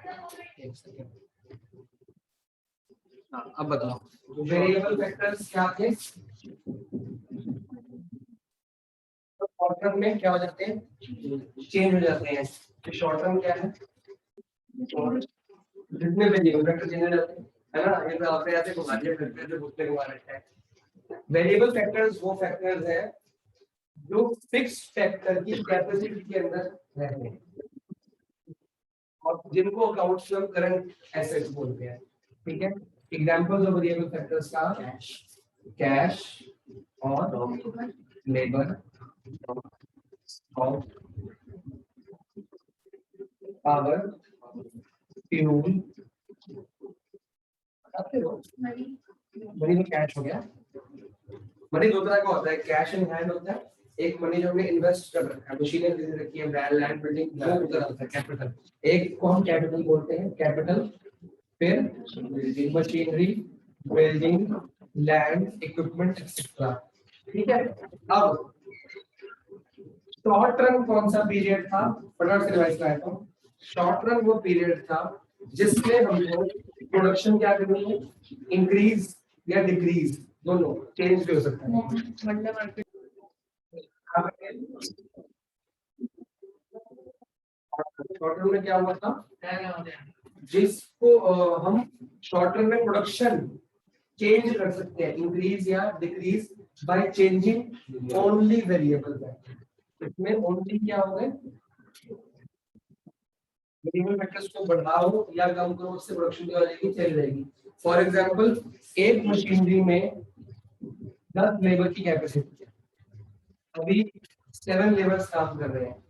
एक सेकंड। अब बताओ वेरिएबल फैक्टर्स क्या थे? तो शॉर्ट टर्म में क्या हो जाते हैं? चेंज हो जाते हैं। तो शॉर्ट टर्म क्या है? और जितने वेरिएबल फैक्टर चेंज हो जाते हैं, है ना? ये तो आपने ऐसे घुमा दिया, फिर से घुसते घुमा रखा है। वेरिएबल फैक्टर्स वो फैक्टर्स है जो फिक्स फैक्टर की कैपेसिटी के अंदर रहते हैं और जिनको अकाउंट्स में करंट एसेट्स बोलते हैं। ठीक है, एग्जांपल्स ऑफ वेरिएबल फैक्टर्स का कैश और लेबर और पावर फ्यूल। बताते हो मनी में कैश हो गया। मनी दो तरह का होता है, कैश इन हैंड होता है, एक मनी जो हमने इन्वेस्ट कर रखा है, मशीनरी खरीद रखी है, लैंड बिल्डिंग, वो उधर आता है कैपिटल। एक को हम कैपिटल बोलते हैं, कैपिटल। फिर machinery, building, land, equipment etcetera. ठीक है, अब शॉर्ट टर्म कौन सा पीरियड था? फटाफट से रिवाइज कराता हूं। शॉर्ट टर्म वो पीरियड था जिसमें हमको प्रोडक्शन क्या करनी है, इंक्रीज या डिक्रीज, दोनों चेंज भी हो सकता है। शॉर्ट टर्म में क्या हुआ था, जिसको हम शॉर्ट टर्म में प्रोडक्शन चेंज कर सकते हैं, इंक्रीज या decrease by changing only variable factor. इसमें ओनली क्या होगा, वेरिएबल फैक्टर्स को बढ़ाओ या कम करो, उससे प्रोडक्शन क्या हो जाएगी, चली जाएगी। फॉर एग्जांपल एक मशीनरी में 10 लेबर की कैपेसिटी है, अभी 7 लेबर्स काम कर रहे हैं,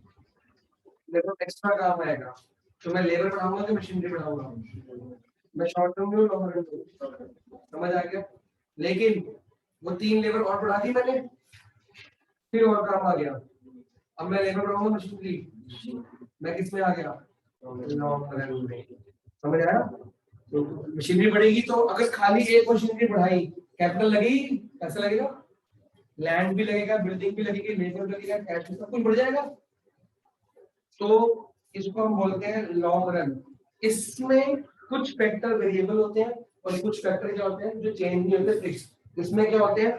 देखो एक्स्ट्रा काम आएगा तो मैं लेबर बढ़ाऊंगा कि मशीनरी बढ़ाऊंगा? मैं शॉर्ट टर्म में लॉन्ग टर्म में, समझ आ गया? लेकिन वो 3 लेबर और बढ़ा दी मैंने, फिर और काम आ गया, अब मैं लेबर बढ़ाऊंगा मशीनरी, मैं किस में आ गया, लॉन्ग टर्म में। समझ आया? तो मशीनरी बढ़ेगी तो अगर खाली एक मशीनरी बढ़ाई, कैपिटल लगेगी, पैसा लगेगा, लैंड भी लगेगा, बिल्डिंग भी लगेगी, लेबर लगेगा, कैश भी, सब कुछ बढ़ जाएगा। तो इसको हम बोलते हैं लॉन्ग रन। इसमें कुछ फैक्टर वेरिएबल होते हैं और कुछ फैक्टर क्या होते हैं जो चेंज नहीं होते, फिक्स। इसमें क्या होते हैं,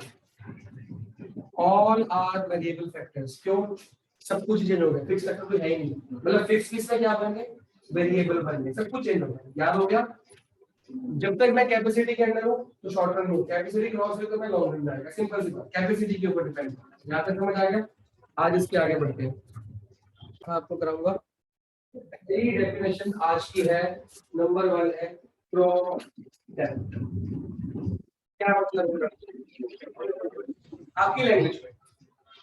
ऑल आर वेरिएबल फैक्टर्स। क्यों? सब कुछ चेंज हो गया, फिक्स फैक्टर कोई है ही नहीं। मतलब फिक्स किसमें क्या बन गए, वेरिएबल बन गए, सब कुछ चेंज हो गया। याद हो गया? जब तक मैं कैपेसिटी के अंदर हूं तो शॉर्ट रन हूं, कैपेसिटी क्रॉस हुई तो मैं लॉन्ग रन में आएगा। सिंपल सी बात, कैपेसिटी के ऊपर डिपेंड। यहां तक समझ आएगा? आज इसके आगे बढ़ते हैं, आपको कराऊंगा। मेरी डेफिनेशन आज की है, नंबर 1 है प्रोडक्ट। क्या मतलब है आपकी लैंग्वेज में?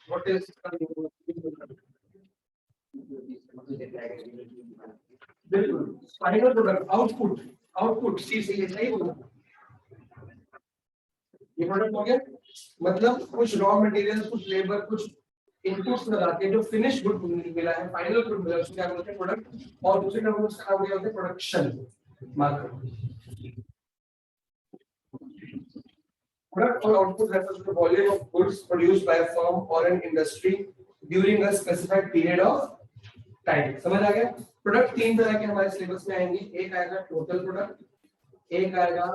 व्हाट इज बिल्कुल फाइनल प्रोडक्ट, आउटपुट। आउटपुट सी से ये सही बोला, ये प्रोडक्ट हो गया। मतलब कुछ रॉ मटेरियल, कुछ लेबर, कुछ इनपुट्स लगा के जो फिनिश गुड मिला है, फाइनल गुड मिला है, उसको क्या बोलते हैं, प्रोडक्ट। और दूसरे टर्म में उसका नाम क्या होता है, production. Market product or output refers to the volume of goods produced by a firm or an industry during a specified period of time। समझ आ गया? प्रोडक्ट 3 तरह के हमारे सिलेबस में आएंगे, एक आएगा टोटल प्रोडक्ट, एक आएगा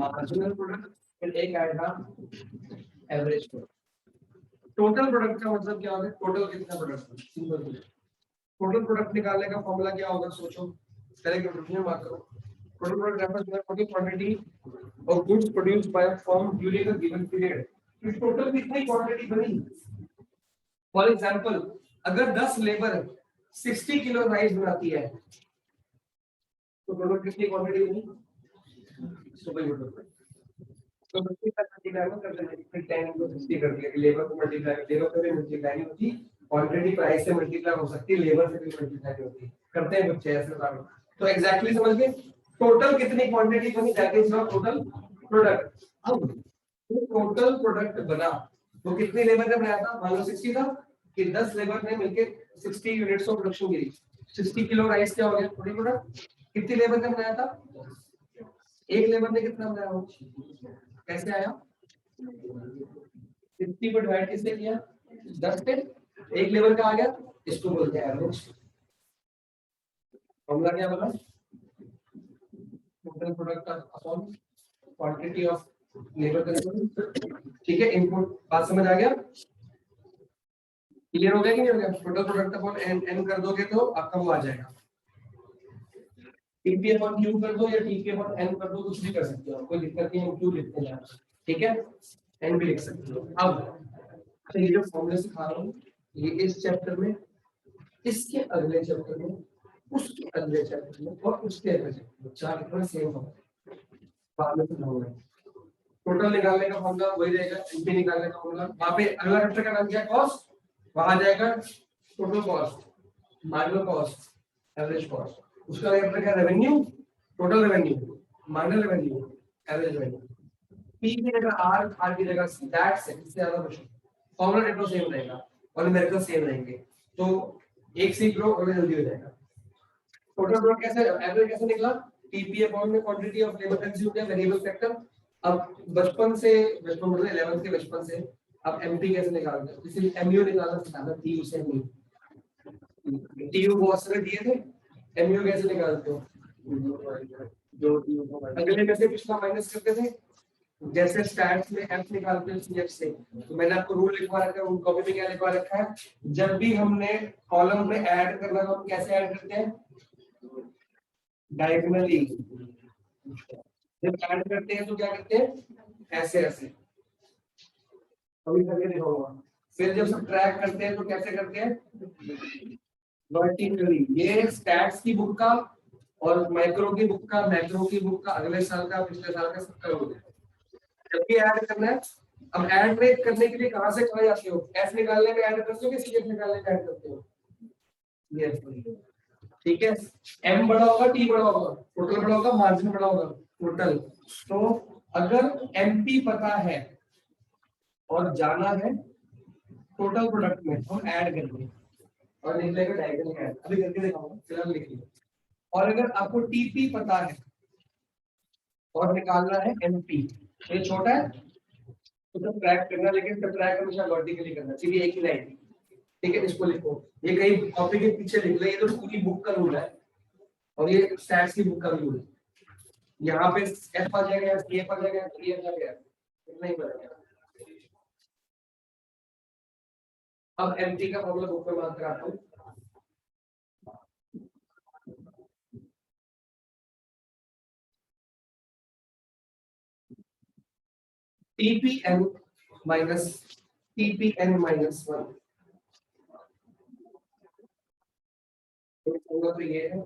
मार्जिनल प्रोडक्ट, फिर एक आएगा एवरेज प्रोडक्ट। टोटल प्रोडक्ट का मतलब क्या होता है, टोटल कितना प्रोडक्ट। सिंपल, टोटल प्रोडक्ट निकालने का फॉर्मूला क्या होगा, सोचो, पहले कंप्यूटर बात करो। Total product refers to the total quantity of goods produced by a firm during a given period। तो टोटल कितनी क्वांटिटी बनी? फॉर एग्जांपल अगर 10 लेबर 60 किलो राइस बनाती है तो टोटल कितनी क्वांटिटी बनी? तो 50 तक मल्टीप्लाई कर देना, फिर 10 को 60 कर दिया, लेबर को मल्टीप्लाई कर, लेबर से भी मल्टीप्लाई नहीं होती, क्वांटिटी प्राइस से मल्टीप्लाई हो सकती है, लेबर से भी मल्टीप्लाई होती, करते हैं बच्चे ऐसे काम। तो एग्जैक्टली समझ गए टोटल कितनी क्वांटिटी बनी, that is your total product. अब टोटल प्रोडक्ट बना वो कितनी लेबर ने बनाया था, मान लो 60 था, कि 10 लेबर ने मिलकर 60 यूनिट्स ऑफ प्रोडक्शन की, 60 किलो राइस क्या हो गया, टोटल प्रोडक्ट। कितनी लेबर ने बनाया था, एक लेबर ने कितना बनाया हो, कैसे आया, 50 को डिवाइड किससे किया, 10 से, एक लेबर का आ गया, इसको बोलते हैं एवरेज। फॉर्मूला क्या बोला, total product upon quantity of labour consumed. ठीक है, इनपुट बात समझ आ गया, क्लियर हो गया कि नहीं हो गया? Total product upon N N कर दोगे तो आपका वो आ जाएगा। टीपी अपॉन क्यू कर दो या टीपी अपॉन एन कर दो, कुछ भी कर सकते हो, कोई दिक्कत नहीं है, क्यू लिखते जाना। ठीक है, एन भी लिख सकते हो। अब ये जो फॉर्मूला सिखा रहा हूँ ये इस चैप्टर में, इसके अगले चैप्टर में, उसके अगले चैप्टर में और उसके अगले चैप्टर में, चार इतना सेम होगा। बाद में समझाऊंगा। टोटल निकालने का फॉर्मूला वही रहेगा, एनपी निकालने का फॉर्मूला। वहां पे अगला चैप्टर का नाम क्या है? कॉस्ट। वहां आ जाएगा total cost, marginal cost, average cost. उसका चैप्टर क्या? Revenue, total revenue, marginal revenue, average revenue. P की जगह आर, आर की जगह सी, दैट्स इट। इससे ज्यादा कुछ नहीं। फॉर्मूला रेटो सेम रहेगा और न्यूमेरिकल सेम रहेंगे, तो एक सीख लो और जल्दी हो जाएगा। टोटल प्रोडक्ट कैसे, एवरेज कैसे निकला? टीपी अपॉन में क्वांटिटी ऑफ लेबर कंज्यूम्ड है, वेरिएबल फैक्टर। अब बचपन मतलब 11th के बचपन से अब एमपी कैसे निकालते हैं? जैसे एमयू निकालना सिखाना, टीयू से नहीं, टीयू बहुत सारे दिए थे, एमयू कैसे निकालते हो? अगले में से पिछला माइनस करते थे, जैसे स्टैट्स में एफ निकालते हैं सीएफ से, तो मैंने आपको रूल लिखवा रखा है, उन कॉपी में क्या लिखवा रखा है? जब भी हमने कॉलम में ऐड करना तो हम कैसे ऐड करते हैं? डायगोनली। जब ऐड करते हैं तो क्या करते हैं? ऐसे ऐसे, अभी करके दिखाऊंगा। फिर जब सब्ट्रैक्ट करते हैं तो कैसे करते हैं? वर्टिकली। ये स्टैट्स की बुक का और माइक्रो की बुक का, मैक्रो की बुक का, अगले साल का, पिछले साल का सबका हो गया। जब भी ऐड करना है, अब ऐड ब्रेक करने के लिए कहां से कहां जाते हो? एफ निकालने में ऐड करते हो कि सीएफ निकालने में ऐड करते हो? ठीक है, एम बड़ा होगा, टी बड़ा होगा, टोटल बड़ा होगा, मार्जिन बड़ा होगा, टोटल। तो अगर एमपी पता है और जाना है टोटल प्रोडक्ट में, हम ऐड करेंगे और निकलेगा डायगोनल ऐड। अभी करके दिखाऊंगा, फिलहाल लिख लो। और अगर आपको टीपी पता है और निकालना है एमपी, तो ये छोटा है तो सब्ट्रैक्ट करना, लेकिन सब्ट्रैक्ट हमेशा वर्टिकली करना, सीधी एक ही लाइन। ठीक है, इसको लिखो, ये कहीं कॉपी के पीछे लिख लो, ये तो पूरी बुक का रूल है और ये स्टैट्स की बुक का रूल है। यहाँ पे एफ आ जाएगा, एफ आ जाएगा, टी आ जाएगा, इतना ही पड़ेगा। अब एमटी का फॉर्मूला बुक में बात कराता हूँ। टीपीएन माइनस टीपीएन माइनस 1, तो ये है,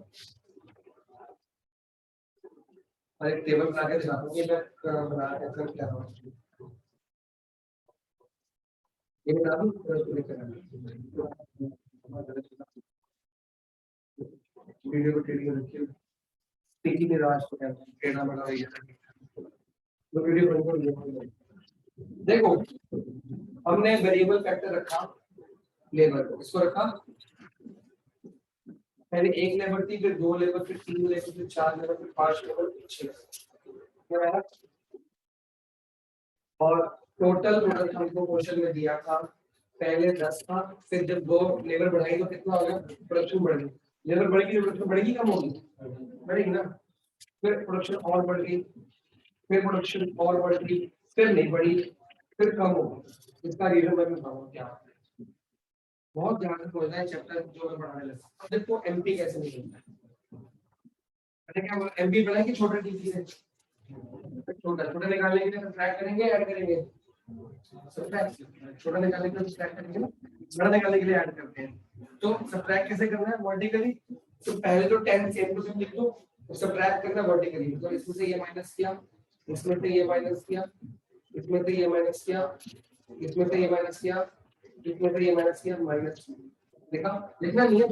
और एक टेबल बना के दिखाता हूँ, ये मैं बना कर क्या रहा हूँ, ये बना दूँ वीडियो को टेढ़ी रखिए, स्पीकिंग में राज को कहते हैं, टेढ़ा बना रही है तो वीडियो बंद कर दो। देखो, हमने वेरिएबल फैक्टर रखा लेबर को, इसको रखा, पहले एक लेबर थी, फिर 2 लेबर, फिर 3 लेबर, फिर 4 लेबर, फिर 5 लेबर, फिर 6 लेबर, और टोटल प्रोडक्ट हमको क्वेश्चन में दिया था पहले 10 था, फिर जब 2 लेबर बढ़ाई तो कितना हो गया? प्रोडक्शन बढ़ गई, लेबर बढ़ेगी, प्रोडक्शन बढ़ेगी, कम होगी? बढ़ेगी ना। फिर प्रोडक्शन और बढ़ गई, फिर प्रोडक्शन और बढ़ गई, फिर नहीं बढ़ी, फिर कम हो गई। इसका रीजन मैं बताऊंगा क्या। बहुत ध्यान से समझना है चैप्टर जो मैं पढ़ाने लगा। अब देखो एमपी कैसे निकलता है, मैंने क्या बोला? एमपी बढ़ाएगी छोटा टीपी से, छोटा छोटा निकालने के लिए सब्ट्रैक्ट करेंगे, ऐड करेंगे? सब्ट्रैक्ट। छोटा निकालने के लिए सब्ट्रैक्ट करेंगे ना, बड़ा निकालने के लिए ऐड करते हैं। तो सब्ट्रैक्ट कैसे करना है? वर्टिकली। तो पहले तो 10 सेम टू सेम लिख दो, तो सब्ट्रैक्ट करना वर्टिकली, तो इसमें से ये माइनस किया, इसमें से ये माइनस किया, इसमें से ये माइनस किया, इसमें से ये माइनस किया, इसमें से ये माइनस किया, माइनस। देखा, लिखना नहीं है,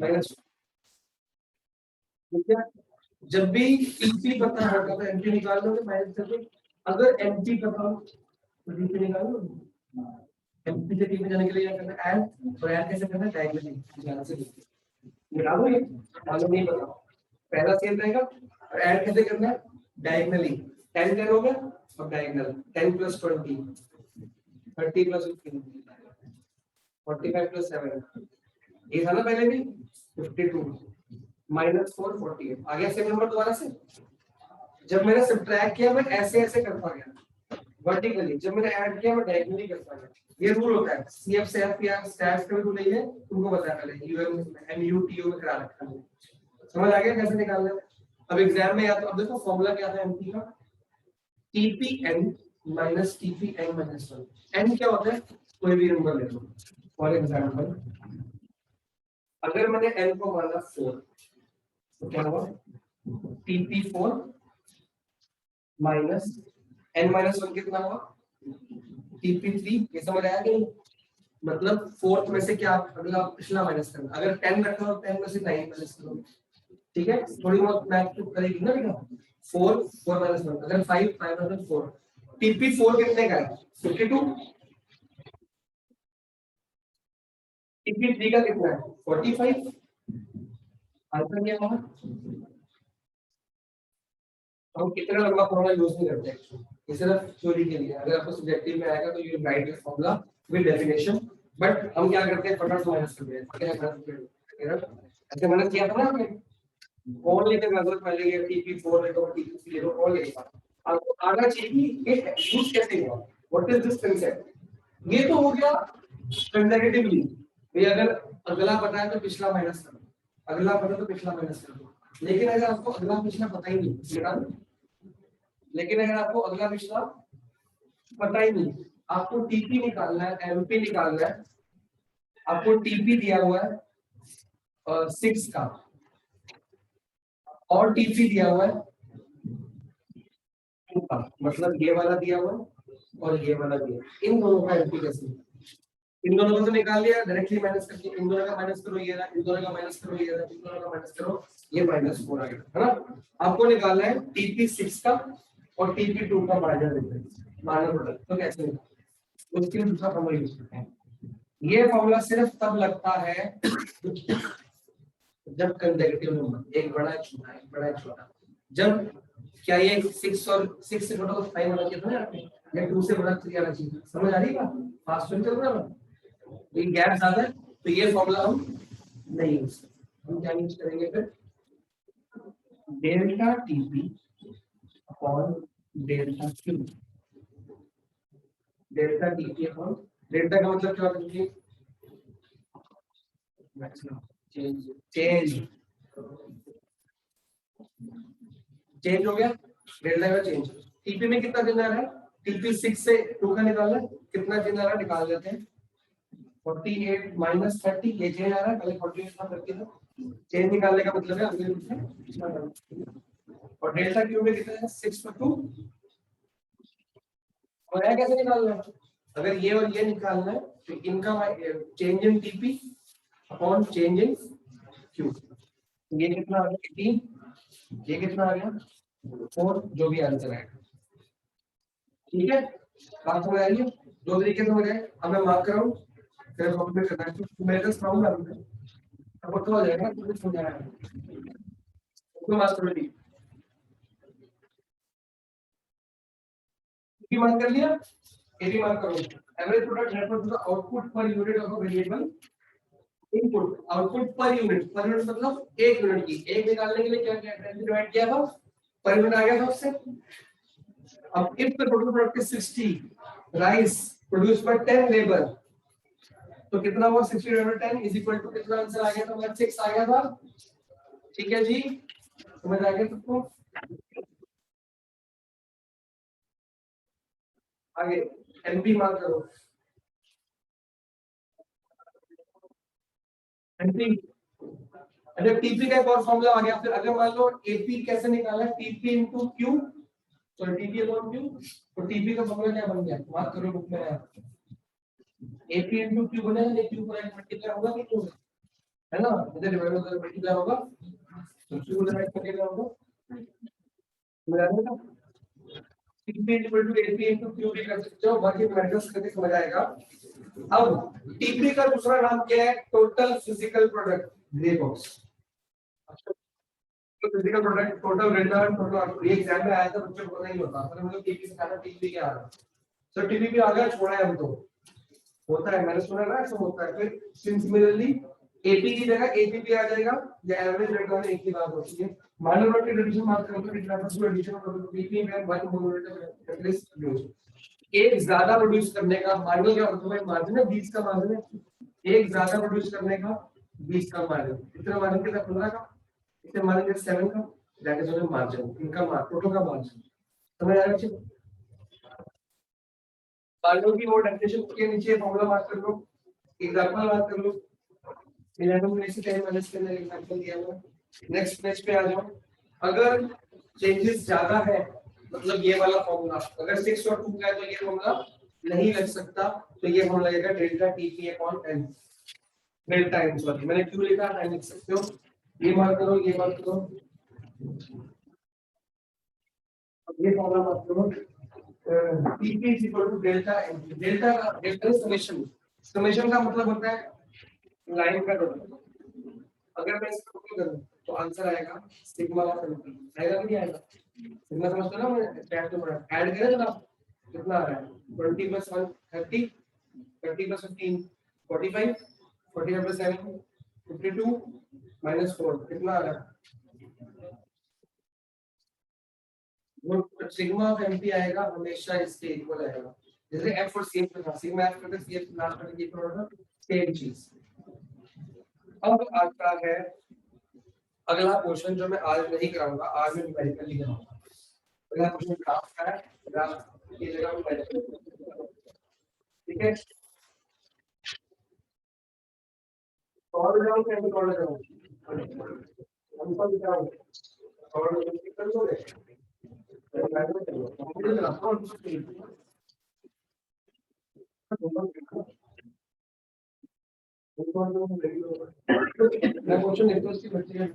माइनस। ठीक है, जब भी टीपी पता होगा तो एमपी निकाल लोगे, माइनस करके। अगर एमपी पता हो तो टीपी निकाल लो। एमपी से टीपी जाने के लिए क्या करना है? ऐड। तो ऐड कैसे करना है? डायगोनली, ध्यान से देखिए, मिला दो, ये मालूम नहीं पता, पहला सेम रहेगा। और ऐड कैसे करना है? डायगोनली। 10 10 हो गया, अब डायगोनल 10 + 20 30 + 15 45 + 7, ये था ना पहले भी 52, -4 48 आ गया सेम नंबर दोबारा से। जब मैंने सब्ट्रैक्ट किया मैं ऐसे ऐसे करता गया वर्टिकली, जब मैंने ऐड किया मैं डायगोनली करता गया। ये रूल होता है सीएफ से एफ या स्टैट्स का भी रूल है, तुमको पता है पहले यूएम एमयूटीयू में करा रखा है। समझ आ गया कैसे निकालना है। अब एग्जाम में या तो अब देखो फॉर्मूला क्या था एमपी का, TPN minus TPN minus 1। N क्या होता है, कोई भी नंबर ले लो। फॉर एग्जांपल अगर मैंने एन को माना 4 तो क्या हुआ, टीपी4 माइनस एन माइनस 1 कितना हुआ, टीपी3। ये समझ आया कि मतलब फोर्थ में से क्या अगला पिछला माइनस करना, अगर 10 रखा हो 10 में से 9 माइनस करो। ठीक है, थोड़ी बहुत मैथ तो करेगी ना बेटा। 4 4 माइनस 1 अगर 5 5 माइनस 4, टीपी4 कितने का है 52, टीपी3 का कितना है 45। आंसर क्या होगा, हम कितना लंबा फॉर्मूला यूज नहीं करते एक्चुअली, ये सिर्फ थ्योरी के लिए। अगर आपको सब्जेक्टिव में आएगा तो you right this formula with definition, but हम क्या करते हैं फटाफट माइनस कर देते हैं। ऐसे माइनस किया था ना आपने, कौन लेके नजर पहले ये टीपी4 है तो टीपी3 है तो कौन लेगा, आपको आना चाहिए कि यूज कैसे हुआ, व्हाट इज दिस कांसेप्ट। ये तो हो गया कंसेक्यूटिवली, ये अगर अगला पता है तो पिछला माइनस करो, अगला पता तो पिछला माइनस करो। लेकिन अगर आपको अगला पिछला पता ही नहीं, लेकिन अगर आपको अगला पिछला पता ही नहीं, आपको टीपी निकालना है, एमपी निकालना है, आपको टीपी दिया हुआ है 6 का और टीपी दिया हुआ है 2 का, मतलब ये वाला दिया हुआ है और ये वाला दिया, इन दोनों का एमपी कैसे, इन दोनों को तो निकाल लिया डायरेक्टली माइनस करके, इन दोनों का माइनस करो ये रहा, इन दोनों का माइनस करो ये रहा, इन दोनों का माइनस करो ये -4 आ गया, है ना। आपको निकालना है टीपी6 का और टीपी2 का माइनस डिफरेंस, माइनस प्रोडक्ट, तो कैसे निकालें, उसके लिए दूसरा फॉर्मूला यूज करते हैं। ये फॉर्मूला सिर्फ तब लगता है जब कंसेक्यूटिव नंबर एक बड़ा है छोटा, एक बड़ा है छोटा, जब क्या ये 6 और 6 से छोटा तो 5 होना चाहिए था ना आपने, या 2 से बड़ा 3 आना चाहिए, समझ आ रही है बात, फास्ट सुन चल रहा है, ये गैप ज्यादा है तो ये फॉर्मूला हम नहीं यूज करेंगे। हम क्या यूज करेंगे फिर, delta TP upon delta Q, delta TP upon delta का मतलब क्या होता है, मैक्सिमम चेंज चेंज चेंज हो गया, डेल्टा का चेंज। टीपी में कितना चेंज आ रहा है, टीपी 6 से 2 का निकालना है, कितना चेंज आ रहा है निकाल लेते हैं, 48 माइनस 30, ये चेंज आ रहा है, पहले 48 था 30 था, चेंज निकालने का मतलब है अगले रूप में। और डेल्टा क्यू में कितना है 6 पर 2, और यह कैसे निकालना है, अगर ये और ये निकालना है तो इनका change in TP upon change in Q, ये कितना आ गया 3, ये कितना आ गया 4, जो भी आंसर आएगा। ठीक है, बात समझ आ रही है, दो तरीके से हो जाए, अब मैं मार्क कर रहा हूँ फिर कंप्लीट करना है, तो मेरे पास प्रॉब्लम है अब तो हो जाएगा, कुछ हो जाएगा तो मास्टर में भी मार्क कर लिया, ये भी मार्क करो। Average product refer to the output per unit of a variable input, output per unit मतलब 1 यूनिट की, एक निकालने के लिए क्या क्या डिवाइड किया था, पर यूनिट आ गया था उससे। अब if the total product is 60 rice produce by 10 labour, तो कितना हुआ 60 डिवाइडेड 10 इज इक्वल टू कितना आंसर आ गया था, हमारा 6 आ गया था। ठीक है जी, समझ आ गया सबको, आगे एमपी मार्क करो, एमपी। अच्छा टीपी का एक और फॉर्मूला आ गया, फिर अगर मान लो एपी कैसे निकाला, टीपी इनटू क्यू, तो टीपी अपॉन क्यू, तो टीपी का फॉर्मूला क्या बन गया, मार्क करो बुक में, एपी इनटू क्यू बनेगा, ये क्यू पर मल्टीप्लाई होगा कि क्यू है ना, इधर डिवाइड होकर मल्टीप्लाई होगा तो क्यू डिवाइड करके होगा, मिलाने का TP equal to AP into Q भी कर सकते हो, बाकी मैट्रिक्स करके समझ आएगा। अब टीपी का दूसरा नाम क्या है, total physical product grey box, तो physical product total render total, ये एग्जाम में आया था, बच्चों को नहीं होता पर मतलब टीपी से खाना टीपी क्या आ रहा, सो टीपी भी आ गया, छोड़ा है हम तो होता है, मैंने सुना ना ऐसा होता है। फिर सिमिलरली एपी की जगह एपीपी आ जाएगा, या एवरेज रेट वाले एक ही बात होती है। माइनर की एडिशन बात करें तो it refers to addition of PP में वन मोलर कैटलिस्ट यूज। एक ज्यादा प्रोड्यूस करने का मार्जिन क्या होता है? मार्जिन है 20 का मार्जिन है। एक ज्यादा प्रोड्यूस करने का 20 का मार्जिन, कितना मार्जिन कितना? 15 का। इतने मार्जिन 7 का, दैट इज मार्जिन, इनका टोटल का मार्जिन। समझ आ रहा है? मार्जिन की वो डेफिनेशन के नीचे फॉर्मूला बात कर लो, एग्जांपल बात कर लो। 11 में से 10 माइनस करने का एग्जांपल दिया हुआ है। नेक्स्ट पेज पे आ जाओ। अगर चेंजेस ज्यादा है, मतलब ये वाला फॉर्मूला अगर 6 और 2 का है तो ये फॉर्मूला नहीं लग सकता, तो ये फॉर्मूला लगेगा delta TP upon N. Delta N, sorry मैंने क्यों लिखा है लिख सकते हो, ये मार्क करो, ये मार्क करो, अब ये फॉर्मूला मार्क करो। TP is equal to delta N. Delta का डेल्टा समेशन, समेशन का मतलब होता है लाइन का टोटल। अगर मैं इसको टोटल करूं तो आंसर आएगा सिग्मा ऑफ एन। आएगा कि नहीं आएगा? सिग्मा समझते हो ना? मैं चैट में ऐड करें ना, कितना आ रहा है? 20 + 1 30, 30 + 15 45, 45 + 7 52 -4 कितना आ रहा है? वो सिग्मा ऑफ एमपी आएगा हमेशा इसके इक्वल आएगा। जैसे एफ और सी का सिग्मा एफ करके सी एफ लास्ट करके के इक्वल सेम चीज। अब आता है अगला क्वेश्चन जो मैं आज नहीं कराऊंगा, आज मैं न्यूमेरिकली कराऊंगा। अगला क्वेश्चन ग्राफ का है, ग्राफ की जगह न्यूमेरिकल। ठीक है, और जाओ कैसे कर जाओ हम सब जाओ और कर दोगे मैं क्वेश्चन लिखता हूं, उसकी मटेरियल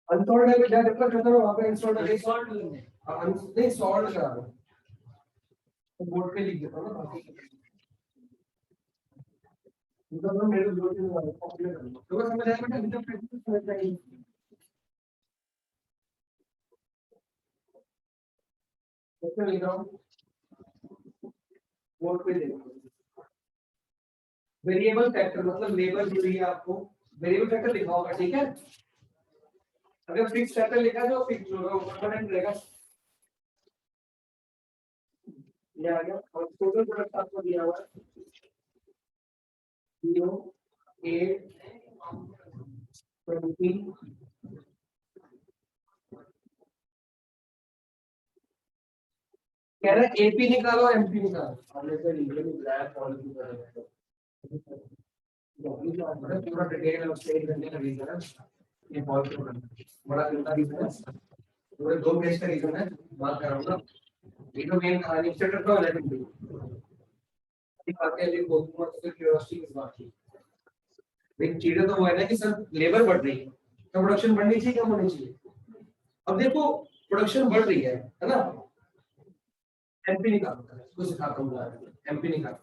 अनसॉल्व है, क्या दिक्कत है? वहां पे इंस्टॉल है, सॉल्व नहीं सॉल्व करा दो तो बोर्ड पे लिख देता हूं ना बाकी। मतलब मेरे को दो तीन बार कॉपी कर लो तो समझ आएगा बेटा, इतना प्रैक्टिस करना चाहिए। कैसे लिख रहा हूं? बोर्ड पे देखो, वेरिएबल फैक्टर मतलब लेबल जो है आपको वेरिएबल फैक्टर लिखा होगा, ठीक है। अगर फिक्स फैक्टर लिखा तो फिक्स होगा, परमानेंट रहेगा। ये आ गया, और टोटल प्रोडक्ट आपको दिया हुआ है 0 8 20 कह रहा है एपी निकालो एमपी निकालो। हमने तो रीजन ब्लैक पॉलिसी कर रहे हैं पूरा डिटेल में स्टेट करने का रीजन है ये पॉलिसी बड़ा चिंता रीजन है, पूरे 2 पेज का रीजन है, बात कर रहा हूं ना। ये तो मेन कहानी चैप्टर का 11 भी ये बातें अभी बहुत मतलब क्यूरियोसिटी इस बात की। लेकिन चीजें तो वो है ना कि सर लेबर बढ़ रही है तो प्रोडक्शन बढ़नी चाहिए, कम होनी चाहिए? अब देखो प्रोडक्शन बढ़ रही है ना। एमपी निकालो, इसको सिखाता हूँ। एमपी निकालो,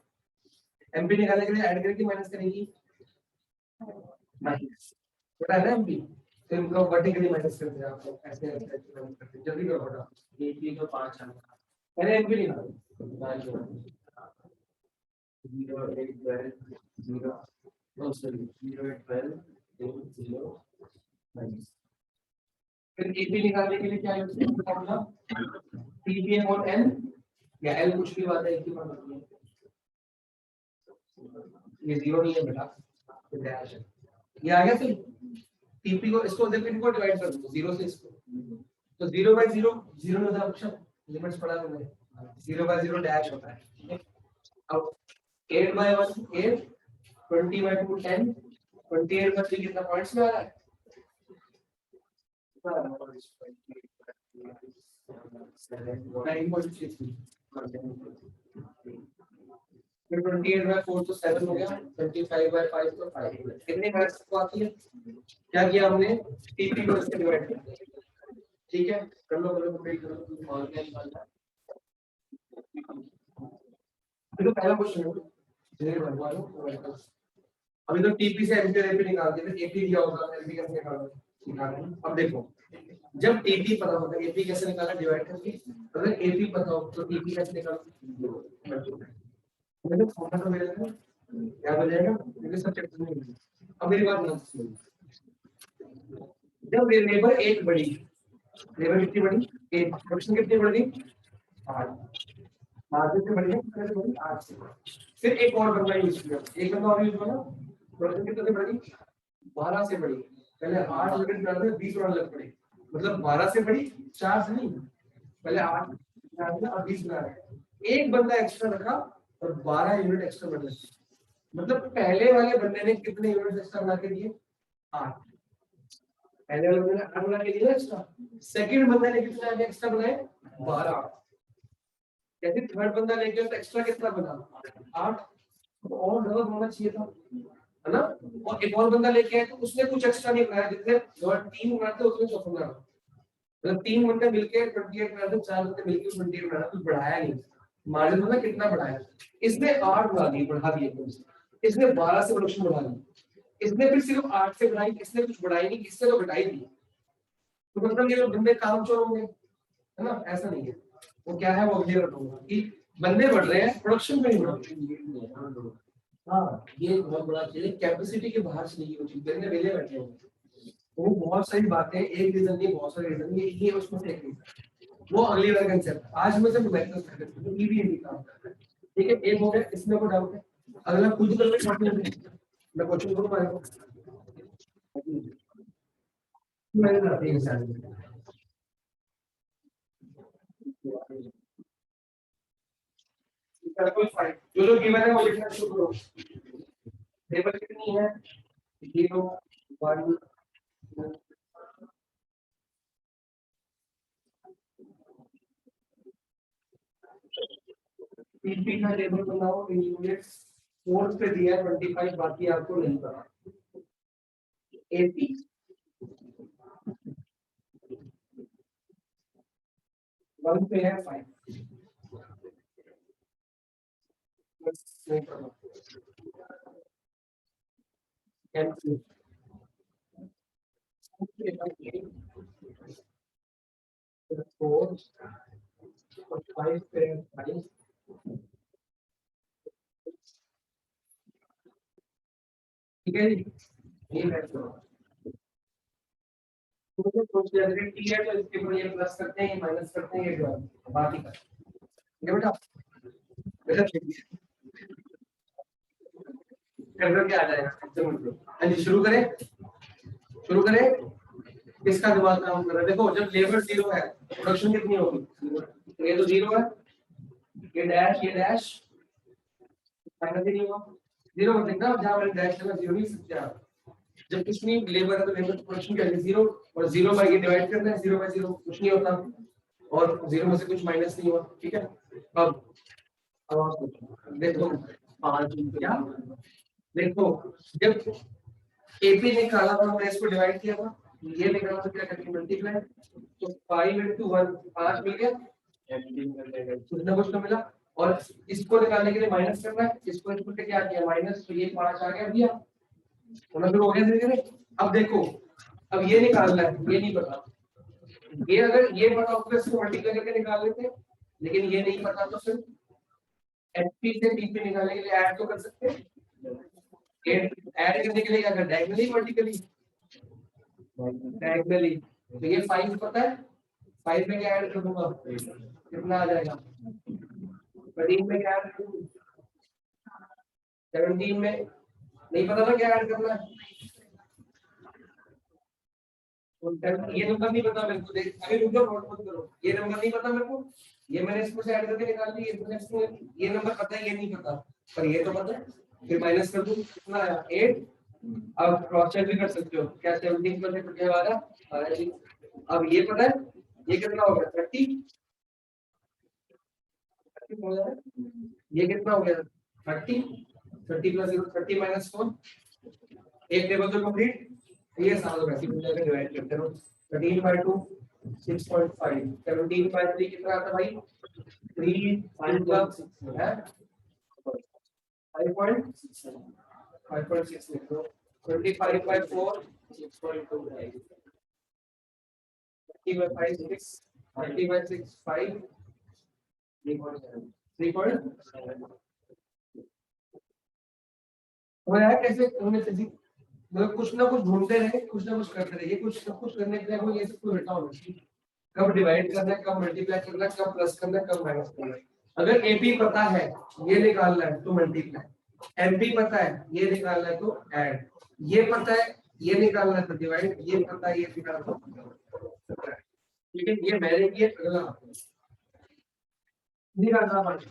एमपी निकालने के लिए ऐड करके माइनस करेंगी माइनस, बटा है ना एमपी, तो इनको वर्टिकली माइनस करते हैं। आपको ऐसे ऐसे माइनस करते हैं, जल्दी करो बटा। ये तो 5 है, पहले एमपी निकालो। 0 8 12 0 नो सॉरी 0 8 12 0 माइनस। फिर एपी निकालने के लिए क्या यूज करेंगे? फॉर्मूला टीपी अपॉन एन, या एल कुछ भी बात है एक ही बात होती है। ये 0 नहीं है बेटा, ये डैश है। ये आ गया सही। टीपी को इसको देखो, इनको डिवाइड कर दो 0 से इसको, तो 0/0 0 में था ऑप्शन, लिमिट्स पढ़ा मैंने। 0/0 डैश होता है। अब 8/1 8, 20/2 10, 28/3 कितना पॉइंट्स में आ रहा है? फिर 28/4 तो 7 हो गया, 25/5 तो 5 हो गया। कितनी मैथ्स को आती है? क्या किया हमने? टीपी को इससे डिवाइड कर दिया, ठीक है। कर लो कंप्लीट करो और क्या निकालना है। तो पहला क्वेश्चन है, चलिए बनवा लो। अभी तो टीपी से एमपी एमपी निकाल दिया, फिर एपी दिया होगा, एमपी कैसे निकालना? अब देखो, जब टीपी पता होता है एपी कैसे निकालना, डिवाइड करके। अगर एपी पता हो तो टीपी कैसे निकालना? मुझे खाना तो मिलेगा ना, क्या बनेगा मुझे सब चीजें मिलेगी। अब मेरी बात ध्यान से सुनो। जब लेबर एक बड़ी, लेबर कितनी बड़ी, एक प्रोडक्शन कितनी बड़ी, 8, 8 से बड़ी है, कितने से बड़ी, 8 से। फिर एक और बंदा यूज किया, एक बंदा और यूज किया ना, प्रोडक्शन कितने से बड़ी, 12 से बड़ी। पहले 8 यूनिट बनाते 20 बनाने लग पड़े, मतलब 12 से बड़ी, 4 से नहीं, पहले 8 बना दिया और 20 बना रहे। एक बंदा एक्स्ट्रा रखा और 12 यूनिट एक्स्ट्रा बना दिए। मतलब पहले वाले बंदे ने कितने यूनिट एक्स्ट्रा बना के दिए, 8। पहले वाले बंदे ने 8 बना के दिए एक्स्ट्रा, सेकंड बंदे ने कितने आगे एक्स्ट्रा बनाए, 12। जैसे थर्ड बंदा लेके तो एक्स्ट्रा कितना बना, 8, तो और डबल होना चाहिए था, है ना। और एक और बंदा लेके आए तो उसने कुछ एक्स्ट्रा नहीं बनाया, जितने 3 बनाते उतने चौथा बना, मतलब 3 बंदे मिलके 28 बनाते, 4 बंदे मिलके 28 बनाना, कुछ बढ़ाया नहीं, मार्जिन मतलब कितना बढ़ाया। इसने 8 बढ़ा दिए, बढ़ा दिए, इसने 12 से प्रोडक्शन बढ़ा दी, इसने फिर सिर्फ 8 से बढ़ाई, इसने कुछ बढ़ाई नहीं, इससे तो घटाई दी। तो मतलब ये लोग बंदे काम चोर होंगे, है ना, ऐसा नहीं है। वो क्या है, वो क्लियर रखूंगा कि बंदे बढ़ रहे हैं, प्रोडक्शन में नहीं बढ़ रहे। हाँ, ये बहुत बड़ा चीज है, कैपेसिटी के बाहर चली गई वो चीज, बंदे वेले बैठे होंगे। वो बहुत सारी बातें, एक रीजन नहीं, बहुत सारे रीजन, ये उसमें से एक रीजन, वो अगली बार कंसेप्ट। आज मैं सिर्फ मैथ्स कर रहा हूं, ईवी काम कर रहा है, ठीक है। एक हो गया, इसमें कोई डाउट है, अगला खुद कर ले, मैं क्वेश्चन को पाएगा मैंने ना एक साल कोई फाइव जो जो गिवन है वो लिखना शुरू करो। टेबल कितनी है, 0 1 पीपी का टेबल बनाओ, यूनिट्स फोर्स पे दिया है 25, बाकी आपको नहीं पता। एपी 1 पे है 5, बस नहीं पता। एमसी 4 और 5 पे 5, ठीक है जी। ये है तो सोच लिया अगर टी है तो इसके ऊपर ये प्लस करते हैं, ये माइनस करते हैं, ये डिवाइड बाकी का, ठीक है बेटा। बेटा करके क्या आ जाएगा, हाँ जी, शुरू करें, शुरू करें। किसका दिमाग काम कर रहा है, देखो जब लेबर 0 है प्रोडक्शन कितनी होगी, तो ये तो 0 है, ये डैश माइनस ही नहीं होगा, 0 मत लिखना, जहां मैंने डैश लगा 0 नहीं सकते आप। जब कुछ नहीं लेबर है तो लेबर प्रोडक्शन क्या है, 0, और 0 बाई ये डिवाइड करना है, 0 बाई 0 कुछ नहीं होता, और 0 में से कुछ माइनस नहीं हुआ, ठीक है। अब देखो 5 क्या, देखो जब एपी निकाला था हमने, इसको डिवाइड किया था, ये निकाला तो क्या करके मल्टीप्लाई, तो 5 into 1 5 मिल गया, कुछ ना कुछ तो मिला। और इसको निकालने के लिए माइनस करना है, इसको इसको क्या किया माइनस, तो ये 5 आ गया दिया, होना शुरू हो गया धीरे धीरे। अब देखो, अब ये निकालना है, ये नहीं पता, ये अगर ये पता होता तो इसको मल्टीप्लाई करके निकाल लेते, लेकिन ये नहीं पता, तो फिर एचपी से पी पे निकालने के लिए ऐड तो कर सकते हैं, ऐड करने के लिए क्या करना है, डायगोनली वर्टिकली, डायगोनली। तो ये 5 पता है, 5 में क्या ऐड कर दूंगा, कितना आ जाएगा, 13 में क्या ऐड करूं, 17 में नहीं पता था क्या ऐड करना है, तो ये नंबर नहीं पता मेरे को, देख अभी रुक जाओ, नोट मत करो, ये नंबर नहीं पता मेरे को, ये मैंने इसको से ऐड करके निकाल ली, ये नंबर पता है, ये नहीं पता, पर ये तो पता है, फिर माइनस कर दूं, कितना आया 8। अब क्रॉस चेक भी कर सकते हो, क्या 17 पर से कट गया वाला, अब ये पता है, ये कितना हो गया 30, ये कितना हो गया 30, 30 प्लस 0 30 माइनस 4, एक टेबल तो कंप्लीट, ये समझ रहे हैं कि डिवाइड करते रहो, 13 by 2 6.5, 17 by 3 कितना आता भाई, 3 5 है 5.6, 5.6 लिख दो, 25 by 4 6.2 है, 30 by 5 6, 30 by 6 5, 3.7, 3.7, समझ आया कैसे हमने फिजिक्स मतलब कुछ ना कुछ ढूंढते रहे, कुछ ना कुछ करते रहे। ये कुछ सब कुछ करने के लिए हमें ये सब कुछ रटा होना चाहिए, कब डिवाइड करना है, कब मल्टीप्लाई करना है, कब प्लस करना है, कब माइनस करना है। अगर एपी पता है ये निकालना है तो मल्टीप्लाई, एमपी पता है ये निकालना है तो ऐड, ये पता है ये निकालना है तो डिवाइड, ये पता है ये निकालना है तो सब्ट्रैक्ट। लेकिन ये मैंने किया अगला निकालना पड़ेगा,